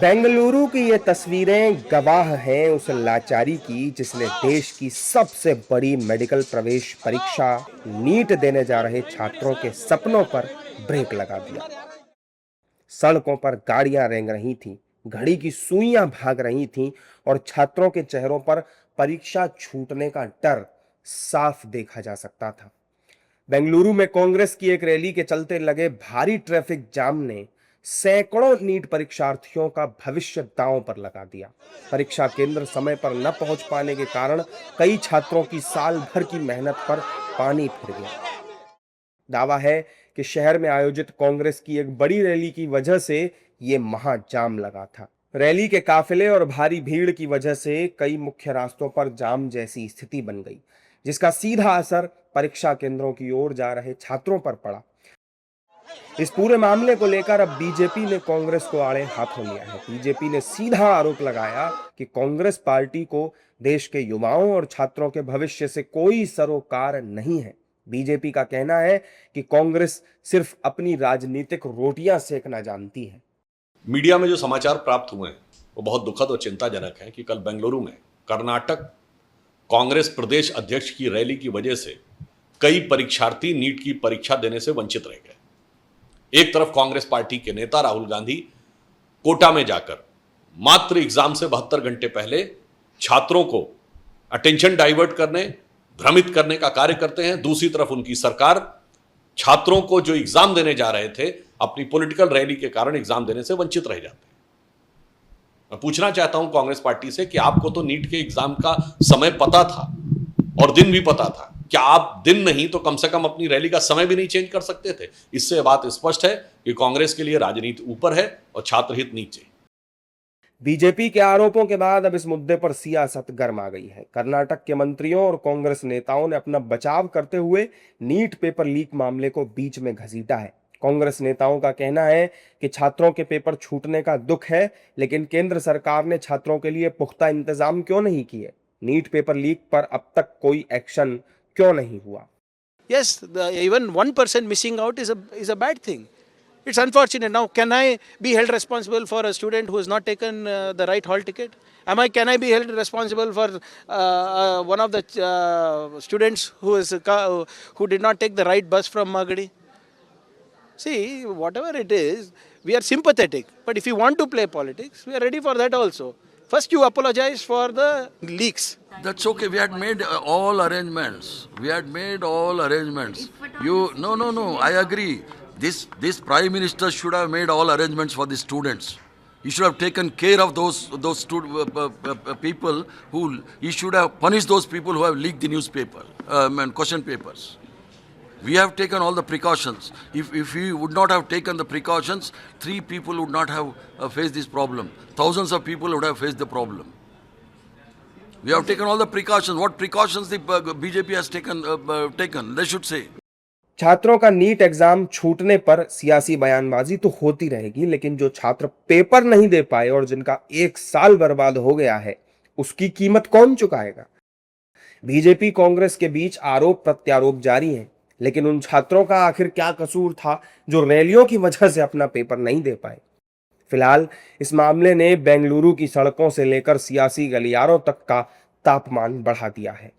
बेंगलुरु की ये तस्वीरें गवाह हैं उस लाचारी की जिसने देश की सबसे बड़ी मेडिकल प्रवेश परीक्षा नीट देने जा रहे छात्रों के सपनों पर ब्रेक लगा दिया। सड़कों पर गाड़ियां रेंग रही थीं, घड़ी की सुइयां भाग रही थीं और छात्रों के चेहरों पर परीक्षा छूटने का डर साफ देखा जा सकता था। बेंगलुरु में कांग्रेस की एक रैली के चलते लगे भारी ट्रैफिक जाम ने सैकड़ों नीट परीक्षार्थियों का भविष्य दांव पर लगा दिया। परीक्षा केंद्र समय पर न पहुंच पाने के कारण कई छात्रों की साल भर की मेहनत पर पानी फिर गया। दावा है कि शहर में आयोजित कांग्रेस की एक बड़ी रैली की वजह से ये महाजाम लगा था। रैली के काफिले और भारी भीड़ की वजह से कई मुख्य रास्तों पर जाम जैसी स्थिति बन गई, जिसका सीधा असर परीक्षा केंद्रों की ओर जा रहे छात्रों पर पड़ा। इस पूरे मामले को लेकर अब बीजेपी ने कांग्रेस को आड़े हाथों लिया है। बीजेपी ने सीधा आरोप लगाया कि कांग्रेस पार्टी को देश के युवाओं और छात्रों के भविष्य से कोई सरोकार नहीं है। बीजेपी का कहना है कि कांग्रेस सिर्फ अपनी राजनीतिक रोटियां सेकना जानती है। मीडिया में जो समाचार प्राप्त हुए हैं वो बहुत दुखद और चिंताजनक है कि कल बेंगलुरु में कर्नाटक कांग्रेस प्रदेश अध्यक्ष की रैली की वजह से कई परीक्षार्थी नीट की परीक्षा देने से वंचित रह गए। एक तरफ कांग्रेस पार्टी के नेता राहुल गांधी कोटा में जाकर मात्र एग्जाम से 72 घंटे पहले छात्रों को अटेंशन डाइवर्ट करने, भ्रमित करने का कार्य करते हैं। दूसरी तरफ उनकी सरकार छात्रों को जो एग्जाम देने जा रहे थे अपनी पॉलिटिकल रैली के कारण एग्जाम देने से वंचित रह जाते हैं। मैं पूछना चाहता हूं कांग्रेस पार्टी से कि आपको तो नीट के एग्जाम का समय पता था और दिन भी पता था, क्या आप दिन नहीं तो कम से कम अपनी रैली का समय भी नहीं चेंज कर सकते थे? इससे बात स्पष्ट है कि कांग्रेस के लिए राजनीति ऊपर है और छात्र हित नीचे। बीजेपी के आरोपों के बाद अब इस मुद्दे पर सियासत गर्मा गई है। कर्नाटक के मंत्रियों और कांग्रेस नेताओं ने अपना बचाव करते हुए नीट पेपर लीक मामले को बीच में घसीटा है। कांग्रेस नेताओं का कहना है कि छात्रों के पेपर छूटने का दुख है, लेकिन केंद्र सरकार ने छात्रों के लिए पुख्ता इंतजाम क्यों नहीं किए? नीट पेपर लीक पर अब तक कोई एक्शन क्यों नहीं हुआ? Yes, even 1% missing out is a bad thing. It's unfortunate. Now, can I be held responsible for a student who has not taken the right hall ticket? Can I be held responsible for one of the students who did not take the right bus from Magadi? See, whatever it is, we are sympathetic. But if you want to play politics, we are ready for that also. First, you apologize for the leaks. That's okay. We had made all arrangements. No. I agree. This Prime Minister should have made all arrangements for the students. He should have taken care of those people who. He should have punished those people who have leaked the newspaper and question papers. We have taken all the precautions. If we would not have taken the precautions, 3 people would not have faced this problem. Thousands of people would have faced the problem. We have taken all the precautions. What precautions the BJP has taken? They should say. छात्रों का NEET exam छूटने पर सियासी बयानबाजी तो होती रहेगी, लेकिन जो छात्र पेपर नहीं दे पाए और जिनका 1 साल बर्बाद हो गया है, उसकी कीमत कौन चुकाएगा? बीजेपी कांग्रेस के बीच आरोप प्रत्यारोप जारी है, लेकिन उन छात्रों का आखिर क्या कसूर था जो रैलियों की वजह से अपना पेपर नहीं दे पाए? फिलहाल इस मामले ने बेंगलुरु की सड़कों से लेकर सियासी गलियारों तक का तापमान बढ़ा दिया है।